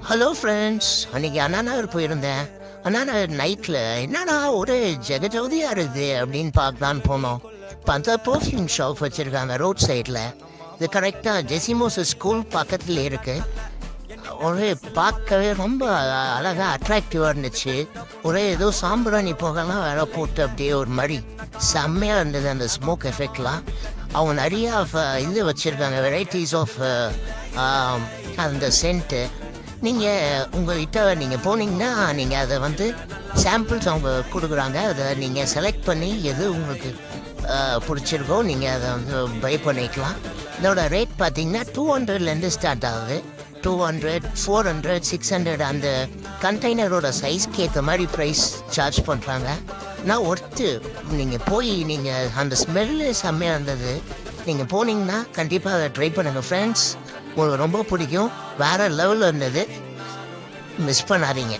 Hello friends, அன்னைக்கு அண்ணா நகர் போயிருந்தேன். அண்ணா நகர் நைட்டில் என்னடா ஒரு ஜெகஜோதியாக இருக்குது அப்படின்னு பார்க்கலான்னு போனோம். பார்த்தா பர்ஃப்யூம் ஷாப் வச்சுருக்காங்க ரோட் சைடில். இது கரெக்டாக ஜெசிமோஸ் ஸ்கூல் பக்கத்தில் இருக்குது. ஒரே பார்க்கவே ரொம்ப அழகாக அட்ராக்டிவாக இருந்துச்சு. ஒரே ஏதோ சாம்பிராணி புகைலாம் வேற போட்டு அப்படியே ஒரு மாதிரி செம்மையாக இருந்தது அந்த ஸ்மோக் எஃபெக்ட்லாம். அவங்க நிறையா இது வச்சுருக்காங்க, வெரைட்டிஸ் ஆஃப் அந்த சென்ட்டு. நீங்கள் உங்கள்கிட்ட நீங்கள் போனீங்கன்னா நீங்கள் அதை வந்து சாம்பிள்ஸ் அவங்க கொடுக்குறாங்க. அதை நீங்கள் செலக்ட் பண்ணி எது உங்களுக்கு பிடிச்சிருக்கோ நீங்கள் அதை வந்து பை பண்ணிக்கலாம். இதோட ரேட் பார்த்தீங்கன்னா 200லேருந்து ஸ்டார்ட் ஆகுது. 200, 400, 600 அந்த கண்டெய்னரோட சைஸ்க்கு ஏற்ற மாதிரி ப்ரைஸ் சார்ஜ் பண்ணுறாங்க. நான் ஒர்த்து நீங்கள் போய் நீங்கள் அந்த ஸ்மெல்லு செம்மையாக இருந்தது. நீங்கள் போனீங்கன்னா கண்டிப்பாக அதை ட்ரை பண்ணுங்கள் ஃப்ரெண்ட்ஸ். உங்களுக்கு ரொம்ப பிடிக்கும். வேறு லெவலில் இருந்தது, மிஸ் பண்ணாதீங்க.